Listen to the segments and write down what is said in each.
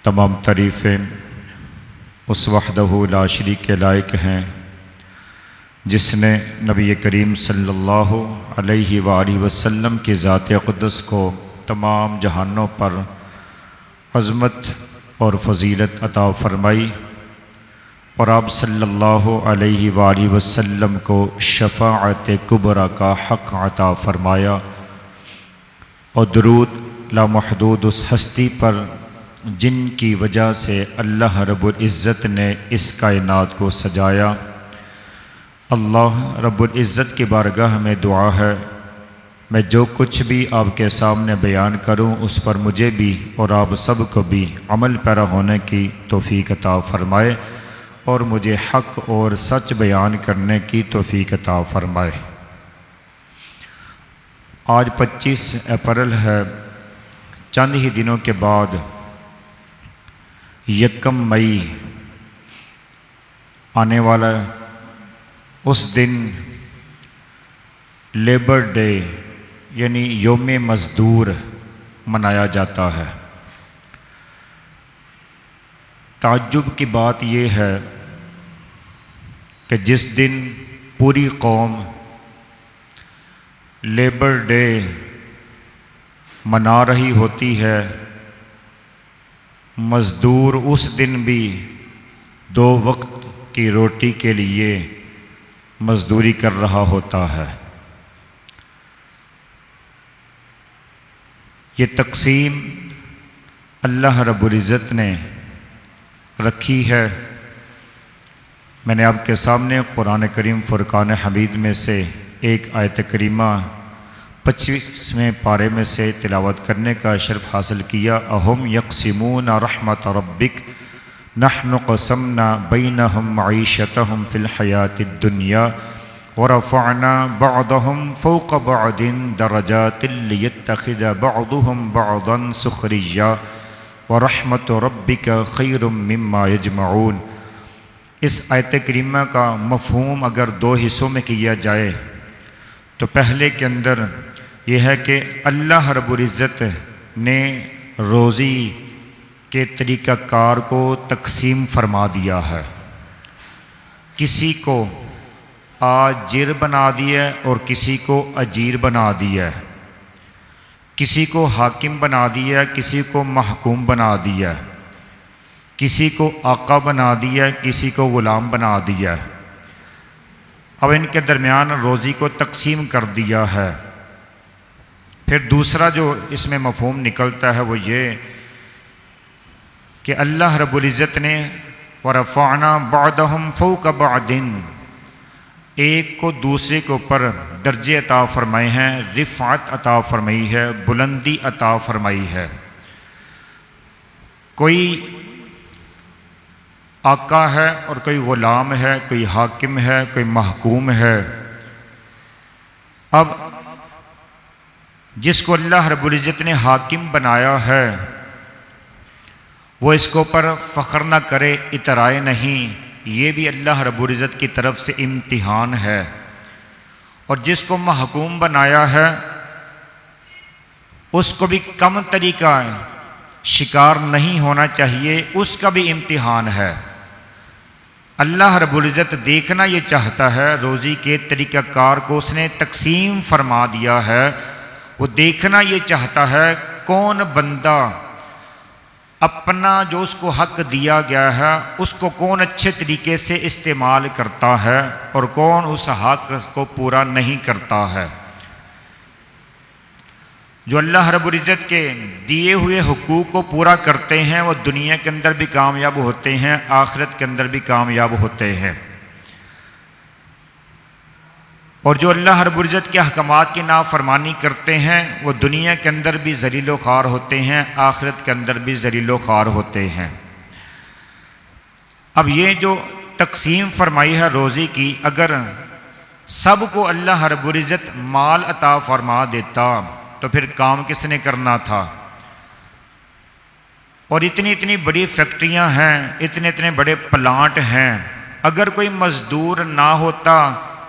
تمام تعریفیں اس وحدہ لا شریک کے لائق ہیں جس نے نبی کریم صلی اللہ علیہ وآلہ وسلم کی ذات اقدس کو تمام جہانوں پر عظمت اور فضیلت عطا فرمائی اور آپ صلی اللہ علیہ وآلہ وسلم کو شفاعت کبریٰ کا حق عطا فرمایا، اور درود لامحدود اس ہستی پر جن کی وجہ سے اللہ رب العزت نے اس کائنات کو سجایا۔ اللہ رب العزت کی بارگاہ میں دعا ہے، میں جو کچھ بھی آپ کے سامنے بیان کروں اس پر مجھے بھی اور آپ سب کو بھی عمل پیرا ہونے کی توفیق عطا فرمائے، اور مجھے حق اور سچ بیان کرنے کی توفیق عطا فرمائے۔ آج 25 اپریل ہے، چند ہی دنوں کے بعد 1 مئی آنے والا ہے۔ اس دن لیبر ڈے یعنی یوم مزدور منایا جاتا ہے۔ تعجب کی بات یہ ہے کہ جس دن پوری قوم لیبر ڈے منا رہی ہوتی ہے، مزدور اس دن بھی 2 وقت کی روٹی کے لیے مزدوری کر رہا ہوتا ہے۔ یہ تقسیم اللہ رب العزت نے رکھی ہے۔ میں نے آپ کے سامنے قرآن کریم فرقان حمید میں سے ایک آیت کریمہ 25ویں پارے میں سے تلاوت کرنے کا شرف حاصل کیا۔ اہم یقسمون رحمت ربک نحن قسمنا بینہم معیشتہم فی الحیاۃ الدنیا ورفعنا بعضهم فوق بعض درجات لیتخذ بعضهم بعضا سخریا ورحمت ربک خیر مما یجمعون۔ اس آیت کریمہ کا مفہوم اگر 2 حصوں میں کیا جائے تو پہلے کے اندر یہ ہے کہ اللہ رب العزت نے روزی کے طریقہ کار کو تقسیم فرما دیا ہے۔ کسی کو آجر بنا دیا اور کسی کو اجیر بنا دیا، کسی کو حاکم بنا دیا، کسی کو محکوم بنا دیا، کسی کو آقا بنا دیا، کسی کو غلام بنا دیا۔ اب ان کے درمیان روزی کو تقسیم کر دیا ہے۔ پھر دوسرا جو اس میں مفہوم نکلتا ہے وہ یہ کہ اللہ رب العزت نے وَرَفَعْنَا بَعْضَهُمْ فَوْقَ بَعْضٍ، ایک کو دوسرے کے اوپر درجے عطا فرمائے ہیں، رفعت عطا فرمائی ہے، بلندی عطا فرمائی ہے۔ کوئی آقا ہے اور کوئی غلام ہے، کوئی حاکم ہے، کوئی محکوم ہے۔ اب جس کو اللہ رب العزت نے حاکم بنایا ہے وہ اس کو پر فخر نہ کرے، اترائے نہیں، یہ بھی اللہ رب العزت کی طرف سے امتحان ہے۔ اور جس کو محکوم بنایا ہے اس کو بھی کم طریقہ شکار نہیں ہونا چاہیے، اس کا بھی امتحان ہے۔ اللہ رب العزت دیکھنا یہ چاہتا ہے، روزی کے طریقہ کار کو اس نے تقسیم فرما دیا ہے، وہ دیکھنا یہ چاہتا ہے کون بندہ اپنا جو اس کو حق دیا گیا ہے اس کو کون اچھے طریقے سے استعمال کرتا ہے اور کون اس حق کو پورا نہیں کرتا ہے۔ جو اللہ رب العزت کے دیے ہوئے حقوق کو پورا کرتے ہیں وہ دنیا کے اندر بھی کامیاب ہوتے ہیں، آخرت کے اندر بھی کامیاب ہوتے ہیں، اور جو اللہ رب العزت کے احکامات کی نافرمانی کرتے ہیں وہ دنیا کے اندر بھی ذلیل و خوار ہوتے ہیں، آخرت کے اندر بھی ذلیل و خوار ہوتے ہیں۔ اب یہ جو تقسیم فرمائی ہے روزی کی، اگر سب کو اللہ رب العزت مال عطا فرما دیتا تو پھر کام کس نے کرنا تھا؟ اور اتنی بڑی فیکٹریاں ہیں، اتنے بڑے پلانٹ ہیں، اگر کوئی مزدور نہ ہوتا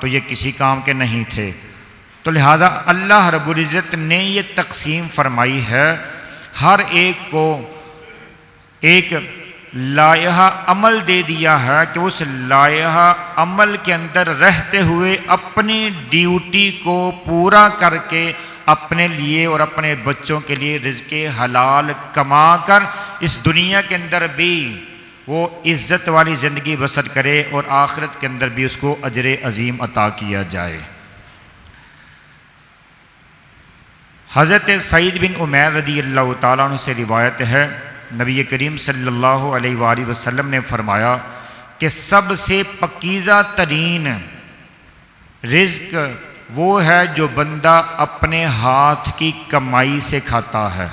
تو یہ کسی کام کے نہیں تھے۔ تو لہذا اللہ رب العزت نے یہ تقسیم فرمائی ہے، ہر ایک کو ایک لائحہ عمل دے دیا ہے کہ اس لائحہ عمل کے اندر رہتے ہوئے اپنی ڈیوٹی کو پورا کر کے اپنے لیے اور اپنے بچوں کے لیے رزق حلال کما کر اس دنیا کے اندر بھی وہ عزت والی زندگی بسر کرے اور آخرت کے اندر بھی اس کو اجر عظیم عطا کیا جائے۔ حضرت سعید بن عمیر رضی اللہ تعالیٰ عنہ سے روایت ہے، نبی کریم صلی اللہ علیہ وآلہ وسلم نے فرمایا کہ سب سے پکیزہ ترین رزق وہ ہے جو بندہ اپنے ہاتھ کی کمائی سے کھاتا ہے،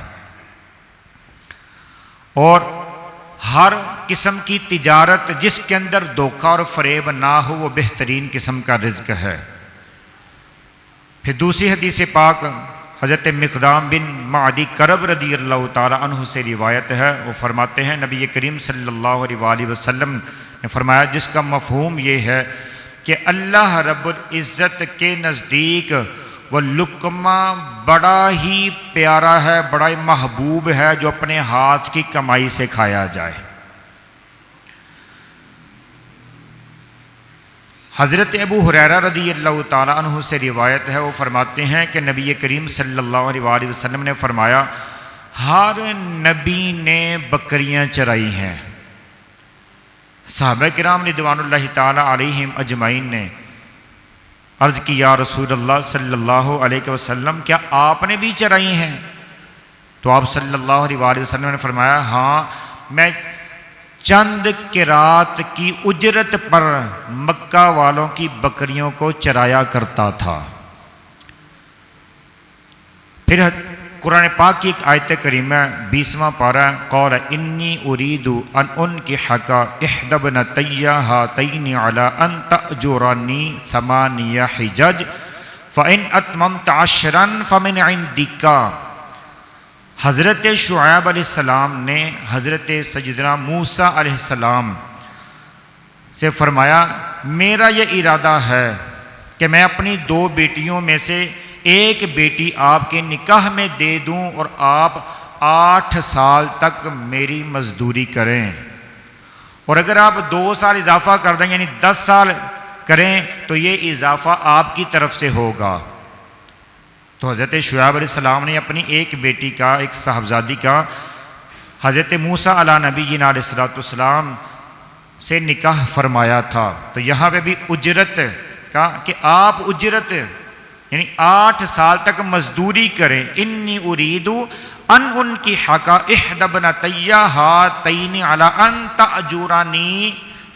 اور ہر قسم کی تجارت جس کے اندر دھوکہ اور فریب نہ ہو وہ بہترین قسم کا رزق ہے۔ پھر دوسری حدیث پاک حضرت مقدام بن معدی کرب رضی اللہ تعالیٰ عنہ سے روایت ہے، وہ فرماتے ہیں نبی کریم صلی اللہ علیہ وآلہ وسلم نے فرمایا جس کا مفہوم یہ ہے کہ اللہ رب العزت کے نزدیک وہ لقمہ بڑا ہی پیارا ہے، بڑا ہی محبوب ہے جو اپنے ہاتھ کی کمائی سے کھایا جائے۔ حضرت ابو ہریرہ رضی اللہ تعالیٰ عنہ سے روایت ہے، وہ فرماتے ہیں کہ نبی کریم صلی اللہ علیہ وآلہ وسلم نے فرمایا ہر نبی نے بکریاں چرائی ہیں۔ صحابہ کرام رضوان اللہ تعالیٰ علیہم اجمعین نے عرض کی یا رسول اللہ صلی اللہ علیہ وسلم کیا آپ نے بھی چرائی ہیں؟ تو آپ صلی اللہ علیہ وآلہ وسلم نے فرمایا ہاں، میں چند قرات کی اجرت پر مکہ والوں کی بکریوں کو چرایا کرتا تھا۔ پھر قرآن پاک کی ایک آیت کریمہ 20واں پارہ قال انی ارید ان انکحک احدی ابنتی ہاتین علی ان تأجرنی 8 حجج فإن اتممت 10 فمن عندک۔ حضرت شعیب علیہ السلام نے حضرت سیدنا موسیٰ علیہ السلام سے فرمایا میرا یہ ارادہ ہے کہ میں اپنی 2 بیٹیوں میں سے ایک بیٹی آپ کے نکاح میں دے دوں اور آپ 8 سال تک میری مزدوری کریں، اور اگر آپ 2 سال اضافہ کر دیں یعنی 10 سال کریں تو یہ اضافہ آپ کی طرف سے ہوگا۔ تو حضرت شعیب علیہ السلام نے اپنی ایک بیٹی کا، ایک صاحبزادی کا حضرت موسیٰ علیہ نبینا علیہ السلام سے نکاح فرمایا تھا۔ تو یہاں پہ بھی اجرت کا کہ آپ اجرت یعنی 8 سال تک مزدوری کریں۔ انی ارید ان انکحک احدی ابنتی ہاتین علی ان تأجرنی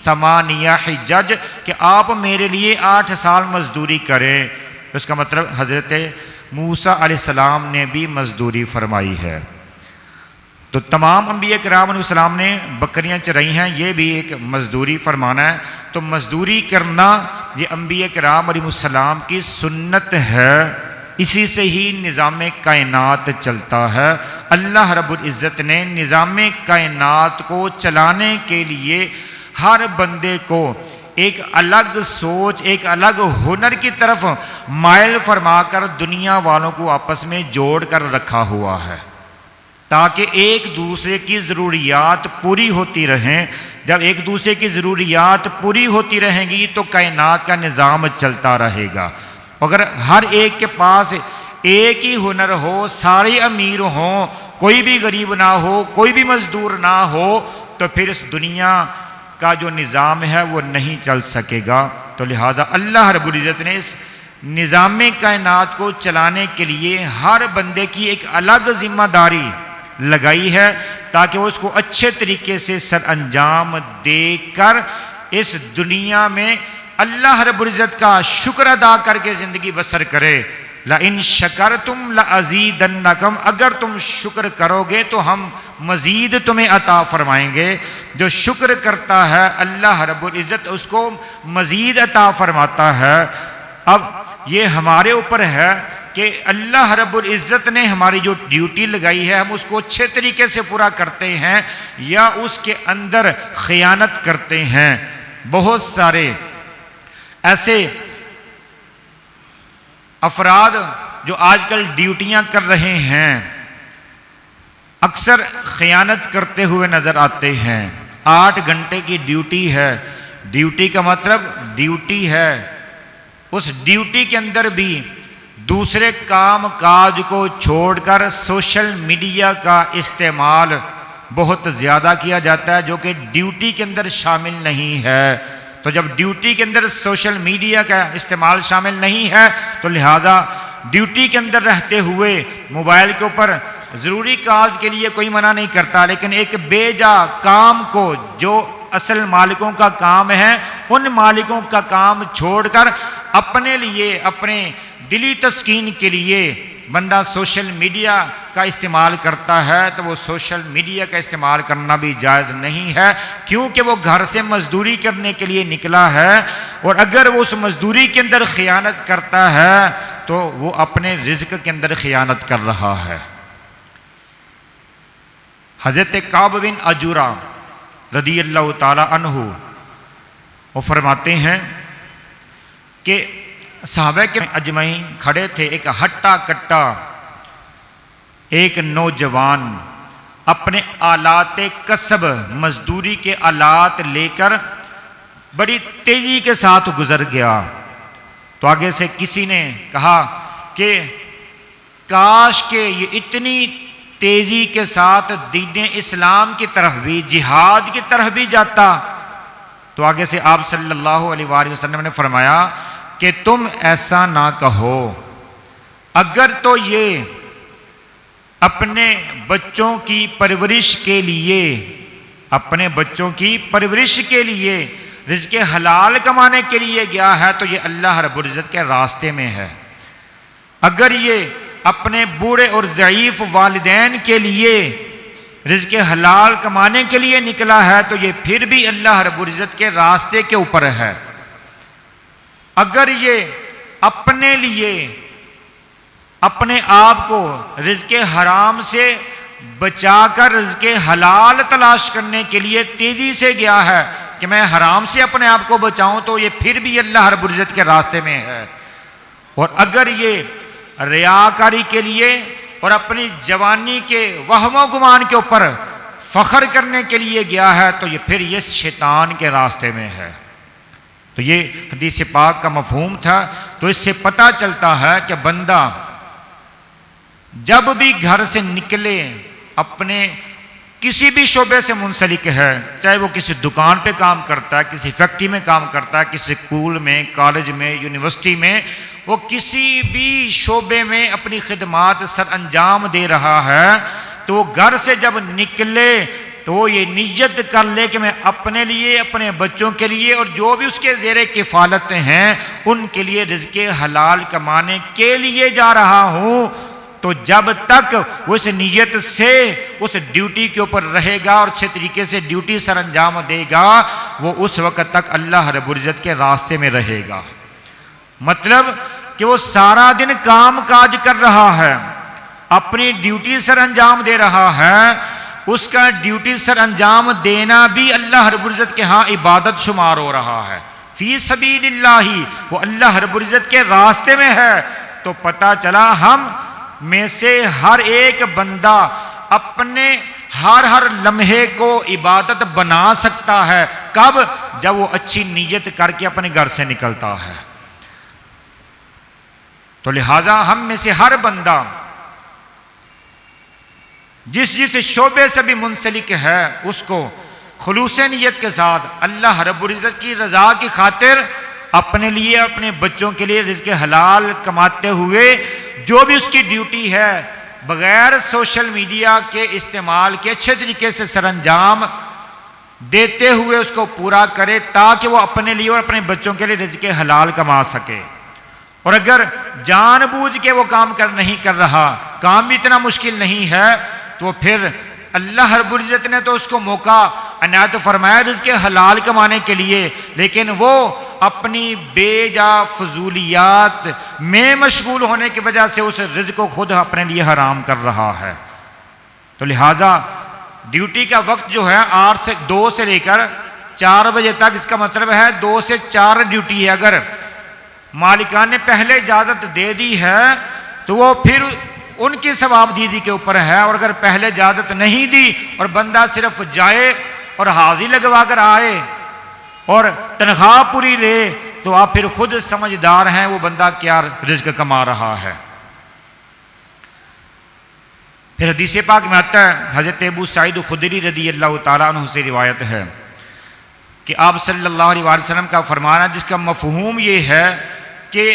8 حجج، کہ آپ میرے لیے 8 سال مزدوری کریں۔ اس کا مطلب حضرت موسیٰ علیہ السلام نے بھی مزدوری فرمائی ہے۔ تو تمام انبیاء کرام علیہ السلام نے بکریاں چرائی ہیں، یہ بھی ایک مزدوری فرمانا ہے۔ تو مزدوری کرنا یہ انبیاء کرام علیہ السلام کی سنت ہے، اسی سے ہی نظام کائنات چلتا ہے۔ اللہ رب العزت نے نظام کائنات کو چلانے کے لیے ہر بندے کو ایک الگ سوچ، ایک الگ ہنر کی طرف مائل فرما کر دنیا والوں کو آپس میں جوڑ کر رکھا ہوا ہے تاکہ ایک دوسرے کی ضروریات پوری ہوتی رہیں۔ جب ایک دوسرے کی ضروریات پوری ہوتی رہیں گی تو کائنات کا نظام چلتا رہے گا۔ اگر ہر ایک کے پاس ایک ہی ہنر ہو، سارے امیر ہوں، کوئی بھی غریب نہ ہو، کوئی بھی مزدور نہ ہو، تو پھر اس دنیا کا جو نظام ہے وہ نہیں چل سکے گا۔ تو لہذا اللہ رب العزت نے اس نظام کائنات کو چلانے کے لیے ہر بندے کی ایک الگ ذمہ داری لگائی ہے تاکہ وہ اس کو اچھے طریقے سے سر انجام دے کر اس دنیا میں اللہ رب العزت کا شکر ادا کر کے زندگی بسر کرے۔ لَإِن شَكَرْتُمْ لَأَزِيدَنَّكُمْ، اگر تم شکر کرو گے تو ہم مزید تمہیں عطا فرمائیں گے۔ جو شکر کرتا ہے اللہ رب العزت اس کو مزید عطا فرماتا ہے۔ اب یہ ہمارے اوپر ہے کہ اللہ رب العزت نے ہماری جو ڈیوٹی لگائی ہے ہم اس کو اچھے طریقے سے پورا کرتے ہیں یا اس کے اندر خیانت کرتے ہیں۔ بہت سارے ایسے افراد جو آج کل ڈیوٹیاں کر رہے ہیں، اکثر خیانت کرتے ہوئے نظر آتے ہیں۔ 8 گھنٹے کی ڈیوٹی ہے، ڈیوٹی کا مطلب ڈیوٹی ہے، اس ڈیوٹی کے اندر بھی دوسرے کام کاج کو چھوڑ کر سوشل میڈیا کا استعمال بہت زیادہ کیا جاتا ہے، جو کہ ڈیوٹی کے اندر شامل نہیں ہے۔ تو جب ڈیوٹی کے اندر سوشل میڈیا کا استعمال شامل نہیں ہے تو لہذا ڈیوٹی کے اندر رہتے ہوئے موبائل کے اوپر ضروری کاج کے لیے کوئی منع نہیں کرتا، لیکن ایک بے جا کام کو جو اصل مالکوں کا کام ہے ان مالکوں کا کام چھوڑ کر اپنے لیے، اپنے دلی تسکین کے لیے بندہ سوشل میڈیا کا استعمال کرتا ہے، تو وہ سوشل میڈیا کا استعمال کرنا بھی جائز نہیں ہے، کیونکہ وہ گھر سے مزدوری کرنے کے لیے نکلا ہے، اور اگر وہ اس مزدوری کے اندر خیانت کرتا ہے تو وہ اپنے رزق کے اندر خیانت کر رہا ہے۔ حضرت کعب بن عجورہ رضی اللہ تعالی عنہ وہ فرماتے ہیں کہ صحابہ کے اجمعین کھڑے تھے، ایک ہٹا کٹا ایک نوجوان اپنے آلات کسب مزدوری کے آلات لے کر بڑی تیزی کے ساتھ گزر گیا، تو آگے سے کسی نے کہا کہ کاش کہ یہ اتنی تیزی کے ساتھ دین اسلام کی طرف بھی، جہاد کی طرف بھی جاتا، تو آگے سے آپ صلی اللہ علیہ وآلہ وسلم نے فرمایا کہ تم ایسا نہ کہو، اگر تو یہ اپنے بچوں کی پرورش کے لیے، اپنے بچوں کی پرورش کے لیے رزق حلال کمانے کے لیے گیا ہے تو یہ اللہ رب العزت کے راستے میں ہے، اگر یہ اپنے بوڑھے اور ضعیف والدین کے لیے رزق حلال کمانے کے لیے نکلا ہے تو یہ پھر بھی اللہ رب العزت کے راستے کے اوپر ہے، اگر یہ اپنے لیے اپنے آپ کو رزق حرام سے بچا کر رزق حلال تلاش کرنے کے لیے تیزی سے گیا ہے کہ میں حرام سے اپنے آپ کو بچاؤں تو یہ پھر بھی اللہ رب العزت کے راستے میں ہے، اور اگر یہ ریاکاری کے لیے اور اپنی جوانی کے وہم و گمان کے اوپر فخر کرنے کے لیے گیا ہے تو یہ پھر یہ شیطان کے راستے میں ہے۔ تو یہ حدیث پاک کا مفہوم تھا۔ تو اس سے پتہ چلتا ہے کہ بندہ جب بھی گھر سے نکلے اپنے کسی بھی شعبے سے منسلک ہے، چاہے وہ کسی دکان پہ کام کرتا ہے، کسی فیکٹری میں کام کرتا ہے، کسی اسکول میں، کالج میں، یونیورسٹی میں، وہ کسی بھی شعبے میں اپنی خدمات سر انجام دے رہا ہے، تو وہ گھر سے جب نکلے تو وہ یہ نیت کر لے کہ میں اپنے لیے، اپنے بچوں کے لیے اور جو بھی اس کے زیر کفالت ہیں ان کے لیے رزق حلال کمانے کے لیے جا رہا ہوں، تو جب تک وہ اس نیت سے اس ڈیوٹی کے اوپر رہے گا اور اچھے طریقے سے ڈیوٹی سر انجام دے گا، وہ اس وقت تک اللہ رب العزت کے راستے میں رہے گا۔ مطلب کہ وہ سارا دن کام کاج کر رہا ہے، اپنی ڈیوٹی سر انجام دے رہا ہے، اس کا ڈیوٹی سر انجام دینا بھی اللہ رب العزت کے ہاں عبادت شمار ہو رہا ہے، فی سبیل اللہ، وہ اللہ رب العزت کے راستے میں ہے۔ تو پتہ چلا ہم میں سے ہر ایک بندہ اپنے ہر لمحے کو عبادت بنا سکتا ہے، کب؟ جب وہ اچھی نیت کر کے اپنے گھر سے نکلتا ہے۔ تو لہذا ہم میں سے ہر بندہ جس شعبے سے بھی منسلک ہے اس کو خلوص نیت کے ساتھ اللہ رب العزت کی رضا کی خاطر اپنے لیے، اپنے بچوں کے لیے رزق حلال کماتے ہوئے جو بھی اس کی ڈیوٹی ہے بغیر سوشل میڈیا کے استعمال کے اچھے طریقے سے سر انجام دیتے ہوئے اس کو پورا کرے، تاکہ وہ اپنے لیے اور اپنے بچوں کے لیے رزق حلال کما سکے۔ اور اگر جان بوجھ کے وہ کام نہیں کر رہا، کام بھی اتنا مشکل نہیں ہے، تو پھر اللہ رب العزت نے تو اس کو موقع عنایت فرمایا رزق حلال کمانے کے لیے، لیکن وہ اپنی بے جا فضولیات میں مشغول ہونے کی وجہ سے اس رزق کو خود اپنے لیے حرام کر رہا ہے۔ تو لہٰذا ڈیوٹی کا وقت جو ہے 2 سے لے کر 4 بجے تک، اس کا مطلب ہے 2 سے 4 ڈیوٹی ہے۔ اگر مالکان نے پہلے اجازت دے دی ہے تو وہ پھر ان کی ثواب دیدی کے اوپر ہے، اور اگر پہلے اجازت نہیں دی اور بندہ صرف جائے اور حاضری لگوا کر آئے اور تنخواہ پوری لے تو آپ پھر خود سمجھدار ہیں وہ بندہ کیا رزق کما رہا ہے۔ پھر حدیث پاک میں آتا ہے، حضرت ابو سعید خدری رضی اللہ تعالیٰ عنہ سے روایت ہے کہ آپ صلی اللہ علیہ وسلم کا فرمان ہے جس کا مفہوم یہ ہے کہ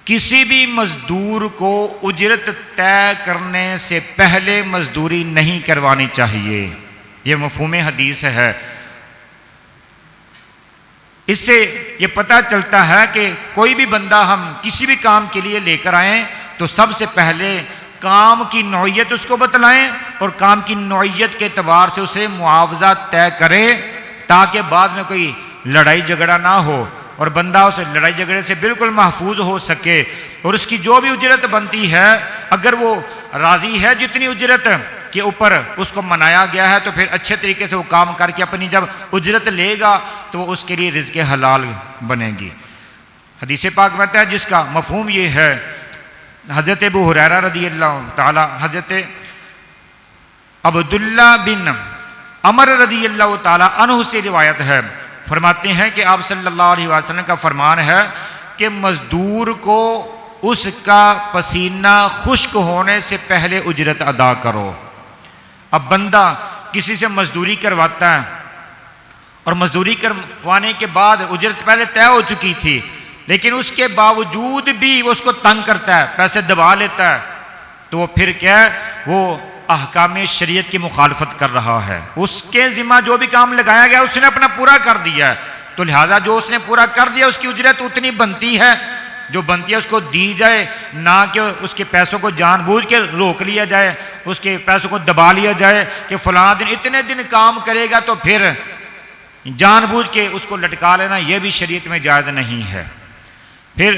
کسی بھی مزدور کو اجرت طے کرنے سے پہلے مزدوری نہیں کروانی چاہیے، یہ مفہوم حدیث ہے۔ اس سے یہ پتہ چلتا ہے کہ کوئی بھی بندہ ہم کسی بھی کام کے لیے لے کر آئیں تو سب سے پہلے کام کی نوعیت اس کو بتلائیں اور کام کی نوعیت کے اعتبار سے اسے معاوضہ طے کریں تاکہ بعد میں کوئی لڑائی جھگڑا نہ ہو اور بندہ اس لڑائی جھگڑے سے بالکل محفوظ ہو سکے، اور اس کی جو بھی اجرت بنتی ہے اگر وہ راضی ہے جتنی اجرت کے اوپر اس کو منایا گیا ہے تو پھر اچھے طریقے سے وہ کام کر کے اپنی جب اجرت لے گا تو وہ اس کے لیے رزق حلال بنے گی۔ حدیث پاک میں ہے جس کا مفہوم یہ ہے، حضرت ابو ہریرہ رضی اللہ تعالی، حضرت عبداللہ بن عمر رضی اللہ تعالی عنہ سے روایت ہے، فرماتے ہیں کہ آپ صلی اللہ علیہ وسلم کا فرمان ہے کہ مزدور کو اس کا پسینہ خشک ہونے سے پہلے اجرت ادا کرو۔ اب بندہ کسی سے مزدوری کرواتا ہے اور مزدوری کروانے کے بعد اجرت پہلے طے ہو چکی تھی لیکن اس کے باوجود بھی وہ اس کو تنگ کرتا ہے، پیسے دبا لیتا ہے، تو وہ پھر کیا ہے، وہ احکام شریعت کی مخالفت کر رہا ہے۔ اس کے ذمہ جو بھی کام لگایا گیا اس نے اپنا پورا کر دیا ہے، تو لہٰذا جو اس نے پورا کر دیا اس کی اجرت اتنی بنتی ہے جو بنتی ہے اس کو دی جائے، نہ کہ اس کے پیسوں کو جان بوجھ کے روک لیا جائے، اس کے پیسوں کو دبا لیا جائے کہ فلاں دن اتنے دن کام کرے گا تو پھر جان بوجھ کے اس کو لٹکا لینا، یہ بھی شریعت میں جائز نہیں ہے۔ پھر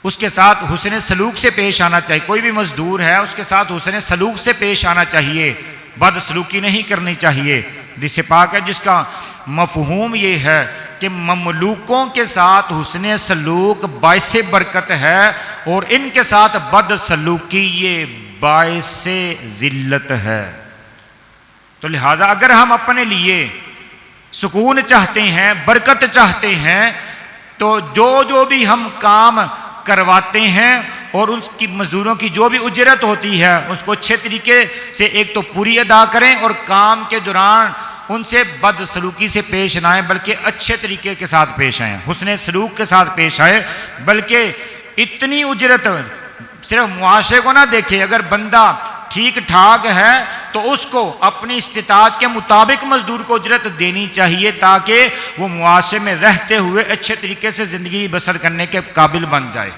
اس کے ساتھ حسن سلوک سے پیش آنا چاہیے، کوئی بھی مزدور ہے اس کے ساتھ حسن سلوک سے پیش آنا چاہیے، بد سلوکی نہیں کرنی چاہیے۔ حدیث پاک ہے جس کا مفہوم یہ ہے کہ مملوکوں کے ساتھ حسن سلوک باعث برکت ہے اور ان کے ساتھ بد سلوکی یہ باعث ذلت ہے۔ تو لہذا اگر ہم اپنے لیے سکون چاہتے ہیں، برکت چاہتے ہیں، تو جو بھی ہم کام کرواتے ہیں اور اس کی مزدوروں کی جو بھی اجرت ہوتی ہے اس کو اچھے طریقے سے ایک تو پوری ادا کریں اور کام کے دوران ان سے بد سلوکی سے پیش نہ آئیں بلکہ اچھے طریقے کے ساتھ پیش آئیں، حسن سلوک کے ساتھ پیش آئے، بلکہ اتنی اجرت صرف معاشرے کو نہ دیکھے، اگر بندہ ٹھیک ٹھاک ہے تو اس کو اپنی استطاعت کے مطابق مزدور کو اجرت دینی چاہیے تاکہ وہ معاشرے میں رہتے ہوئے اچھے طریقے سے زندگی بسر کرنے کے قابل بن جائے۔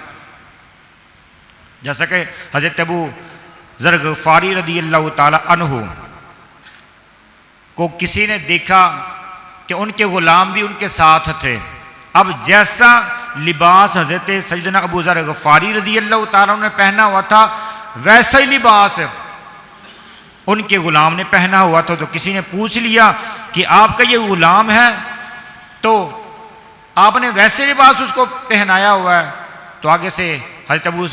جیسا کہ حضرت ابو ذر غفاری رضی اللہ تعالی عنہ کو کسی نے دیکھا کہ ان کے غلام بھی ان کے ساتھ تھے، اب جیسا لباس حضرت سیدنا ابو ذر غفاری رضی اللہ تعالیٰ نے پہنا ہوا تھا ویسا ہی لباس ان کے غلام نے پہنا ہوا تھا، تو کسی نے پوچھ لیا کہ آپ کا یہ غلام ہے تو آپ نے ویسے لباس اس کو پہنایا ہوا ہے، تو آگے سے حضرت ابو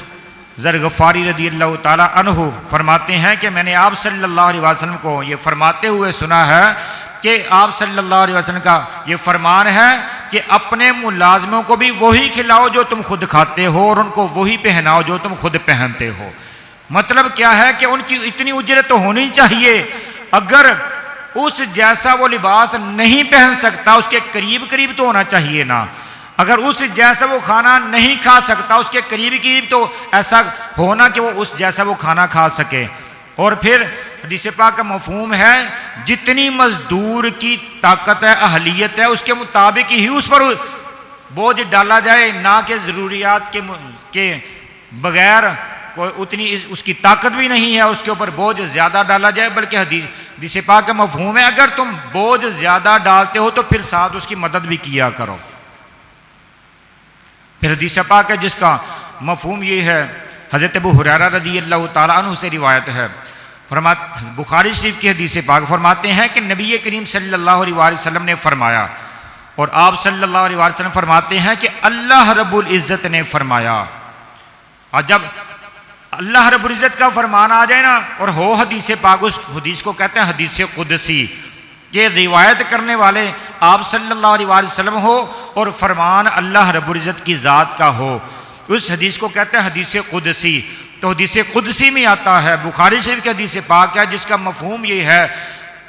ذر غفاری رضی اللہ تعالیٰ عنہ فرماتے ہیں کہ میں نے آپ صلی اللہ علیہ وسلم کو یہ فرماتے ہوئے سنا ہے کہ آپ صلی اللہ علیہ وسلم کا یہ فرمان ہے کہ اپنے ملازموں کو بھی وہی کھلاؤ جو تم خود کھاتے ہو اور ان کو وہی پہناؤ جو تم خود پہنتے ہو۔ مطلب کیا ہے کہ ان کی اتنی اجرت ہونی چاہیے، اگر اس جیسا وہ لباس نہیں پہن سکتا اس کے قریب قریب تو ہونا چاہیے نا، اگر اس جیسا وہ کھانا نہیں کھا سکتا اس کے قریب قریب تو ایسا ہونا کہ وہ اس جیسا وہ کھانا کھا سکے۔ اور پھر حدیث پاک کا مفہوم ہے جتنی مزدور کی طاقت ہے، اہلیت ہے، اس کے مطابق ہی اس پر بوجھ ڈالا جائے، نہ کہ ضروریات کے بغیر کوئی اتنی اس کی طاقت بھی نہیں ہے اس کے اوپر بوجھ زیادہ ڈالا جائے، بلکہ حدیث پاک کا مفہوم ہے اگر تم بوجھ زیادہ ڈالتے ہو تو پھر ساتھ اس کی مدد بھی کیا کرو۔ پھر حدیث پاک ہے جس کا مفہوم یہ ہے، حضرت ابو ہریرہ رضی اللہ تعالیٰ عنہ سے روایت ہے، بخاری شریف کی حدیث پاک فرماتے ہیں کہ نبی کریم صلی اللہ علیہ وسلم نے فرمایا، اور آپ صلی اللہ علیہ وسلم فرماتے ہیں کہ اللہ رب العزت نے فرمایا، اور جب اللہ رب العزت کا فرمان آ جائے نا اور ہو حدیث پاک، اس حدیث کو کہتے ہیں حدیث قدسی، کہ روایت کرنے والے آپ صلی اللہ علیہ وآلہ وسلم ہو اور فرمان اللہ رب العزت کی ذات کا ہو، اس حدیث کو کہتے ہیں حدیث قدسی۔ تو حدیث قدسی میں آتا ہے، بخاری شریف کی حدیث پاک ہے، جس کا مفہوم یہ ہے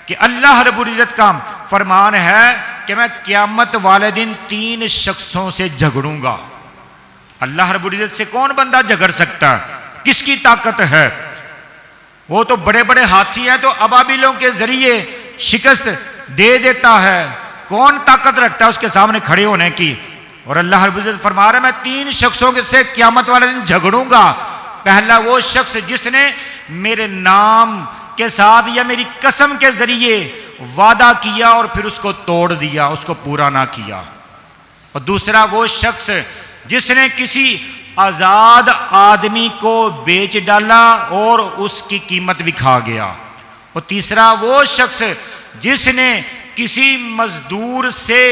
کہ اللہ رب العزت کا فرمان ہے کہ میں قیامت والے دن 3 شخصوں سے جھگڑوں گا۔ اللہ رب العزت سے کون بندہ جھگڑ سکتا ہے؟ کس کی طاقت ہے؟ وہ تو بڑے بڑے ہاتھی ہیں، تو ابابیلوں کے ذریعے شکست دے دیتا ہے، کون طاقت رکھتا ہے اس کے سامنے کھڑے ہونے کی؟ اور اللہ رب العزت فرما رہا ہے میں 3 شخصوں سے قیامت والے دن جھگڑوں گا۔ پہلا وہ شخص جس نے میرے نام کے ساتھ یا میری قسم کے ذریعے وعدہ کیا اور پھر اس کو توڑ دیا، اس کو پورا نہ کیا۔ اور دوسرا وہ شخص جس نے کسی آزاد آدمی کو بیچ ڈالا اور اس کی قیمت بھی کھا گیا۔ اور تیسرا وہ شخص جس نے کسی مزدور سے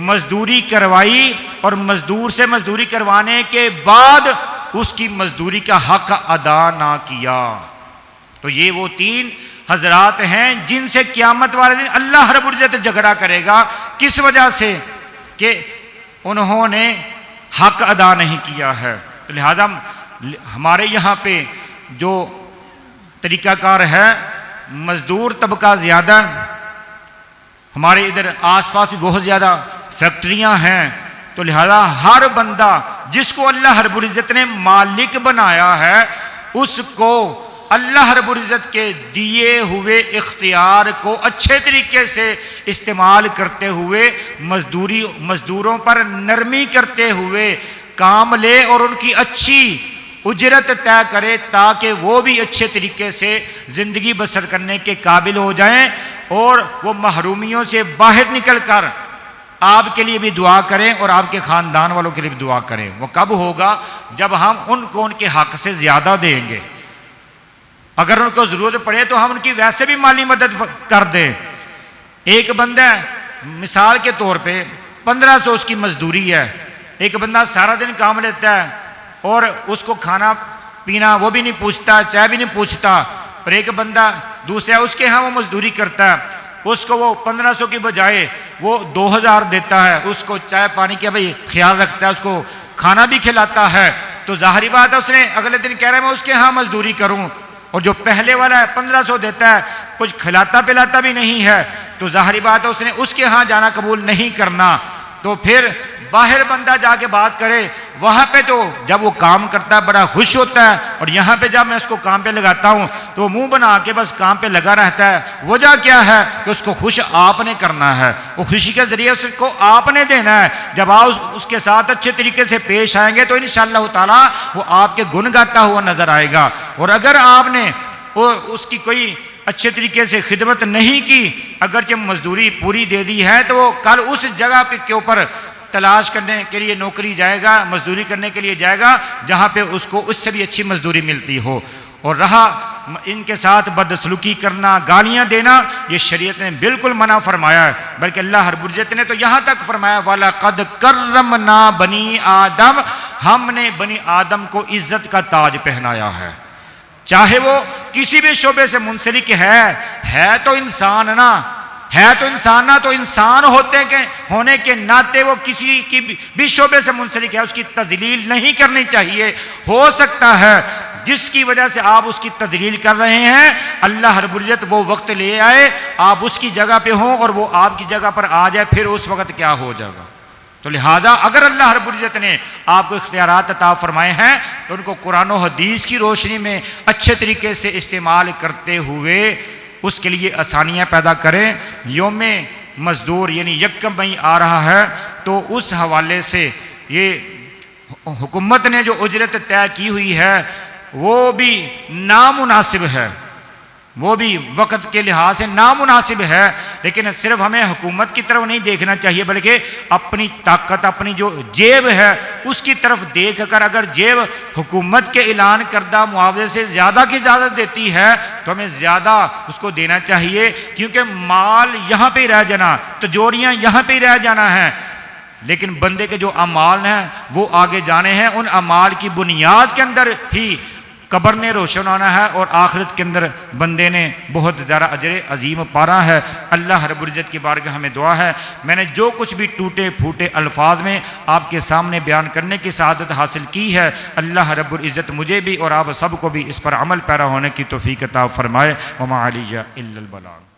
مزدوری کروائی اور مزدور سے مزدوری کروانے کے بعد اس کی مزدوری کا حق ادا نہ کیا۔ تو یہ وہ 3 حضرات ہیں جن سے قیامت والے دن اللہ رب العزت جھگڑا کرے گا۔ کس وجہ سے؟ کہ انہوں نے حق ادا نہیں کیا ہے۔ تو لہذا ہمارے یہاں پہ جو طریقہ کار ہے، مزدور طبقہ زیادہ، ہمارے ادھر آس پاس بھی بہت زیادہ فیکٹریاں ہیں، تو لہذا ہر بندہ جس کو اللہ رب العزت نے مالک بنایا ہے اس کو اللہ رب العزت کے دیے ہوئے اختیار کو اچھے طریقے سے استعمال کرتے ہوئے مزدوروں پر نرمی کرتے ہوئے کام لے اور ان کی اچھی اجرت طے کرے، تاکہ وہ بھی اچھے طریقے سے زندگی بسر کرنے کے قابل ہو جائیں اور وہ محرومیوں سے باہر نکل کر آپ کے لیے بھی دعا کریں اور آپ کے خاندان والوں کے لیے بھی دعا کریں۔ وہ کب ہوگا؟ جب ہم ان کو ان کے حق سے زیادہ دیں گے۔ اگر ان کو ضرورت پڑے تو ہم ان کی ویسے بھی مالی مدد کر دیں۔ ایک بندہ مثال کے طور پہ 1500 اس کی مزدوری ہے، ایک بندہ سارا دن کام لیتا ہے اور اس کو کھانا پینا وہ بھی نہیں پوچھتا، چائے بھی نہیں پوچھتا، اور ایک بندہ دوسرا اس کے ہاں وہ مزدوری کرتا ہے، اس کو وہ 1500 کی بجائے وہ 2000 دیتا ہے، اس کو چائے پانی کا بھی خیال رکھتا ہے، اس کو کھانا بھی کھلاتا ہے، تو ظاہری بات ہے اس نے اگلے دن کہہ رہا ہے میں اس کے ہاں مزدوری کروں، اور جو پہلے والا ہے 1500 دیتا ہے، کچھ کھلاتا پلاتا بھی نہیں ہے، تو ظاہری بات ہے اس نے اس کے ہاں جانا قبول نہیں کرنا۔ تو پھر باہر بندہ جا کے بات کرے، وہاں پہ تو جب وہ کام کرتا ہے بڑا خوش ہوتا ہے، اور یہاں پہ جب میں اس کو کام پہ لگاتا ہوں تو وہ منہ بنا کے بس کام پہ لگا رہتا ہے۔ وجہ کیا ہے؟ کہ اس کو خوش آپ نے کرنا ہے، وہ خوشی کے ذریعے اس کو آپ نے دینا ہے۔ جب آپ اس کے ساتھ اچھے طریقے سے پیش آئیں گے تو انشاءاللہ تعالی وہ آپ کے گن گاتا ہوا نظر آئے گا، اور اگر آپ نے اس کی کوئی اچھے طریقے سے خدمت نہیں کی، اگرچہ مزدوری پوری دے دی ہے، تو وہ کل اس جگہ پہ کے اوپر تلاش کرنے کے لیے نوکری جائے گا، مزدوری کرنے کے لیے جائے گا جہاں پہ اس کو اس سے بھی اچھی مزدوری ملتی ہو۔ اور رہا ان کے ساتھ بدسلوکی کرنا، گالیاں دینا، یہ شریعت نے بالکل منع فرمایا ہے، بلکہ اللہ رب العزت نے تو یہاں تک فرمایا وَلَقَدْ كَرَّمْنَا بَنِي آدم، ہم نے بنی آدم کو عزت کا تاج پہنایا ہے، چاہے وہ کسی بھی شعبے سے منسلک ہے تو انسان نا، ہے تو انسان نہ، تو انسان ہونے کے ناطے وہ کسی کی بھی شعبے سے منسلک ہے، اس کی تذلیل نہیں کرنی چاہیے۔ ہو سکتا ہے جس کی وجہ سے آپ اس کی تذلیل کر رہے ہیں، اللہ رب العزت وہ وقت لے آئے آپ اس کی جگہ پہ ہوں اور وہ آپ کی جگہ پر آ جائے، پھر اس وقت کیا ہو جائے گا۔ تو لہذا اگر اللہ رب العزت نے آپ کو اختیارات عطا فرمائے ہیں تو ان کو قرآن و حدیث کی روشنی میں اچھے طریقے سے استعمال کرتے ہوئے اس کے لیے آسانیاں پیدا کریں۔ یوم مزدور یعنی 1 مئی آ رہا ہے، تو اس حوالے سے یہ حکومت نے جو اجرت طے کی ہوئی ہے وہ بھی نامناسب ہے، وہ بھی وقت کے لحاظ سے نامناسب ہے، لیکن صرف ہمیں حکومت کی طرف نہیں دیکھنا چاہیے بلکہ اپنی طاقت، اپنی جو جیب ہے اس کی طرف دیکھ کر، اگر جیب حکومت کے اعلان کردہ معاوضے سے زیادہ کی اجازت دیتی ہے تو ہمیں زیادہ اس کو دینا چاہیے، کیونکہ مال یہاں پہ ہی رہ جانا، تجوریاں یہاں پہ ہی رہ جانا ہے، لیکن بندے کے جو اعمال ہیں وہ آگے جانے ہیں، ان اعمال کی بنیاد کے اندر ہی قبر نے روشن ہونا ہے اور آخرت کے اندر بندے نے بہت زیادہ اجر عظیم پانا ہے۔ اللہ رب العزت کی بارگاہ ہمیں دعا ہے، میں نے جو کچھ بھی ٹوٹے پھوٹے الفاظ میں آپ کے سامنے بیان کرنے کی سعادت حاصل کی ہے، اللہ رب العزت مجھے بھی اور آپ سب کو بھی اس پر عمل پیرا ہونے کی توفیق عطا فرمائے۔ وما علی الا البلاغ۔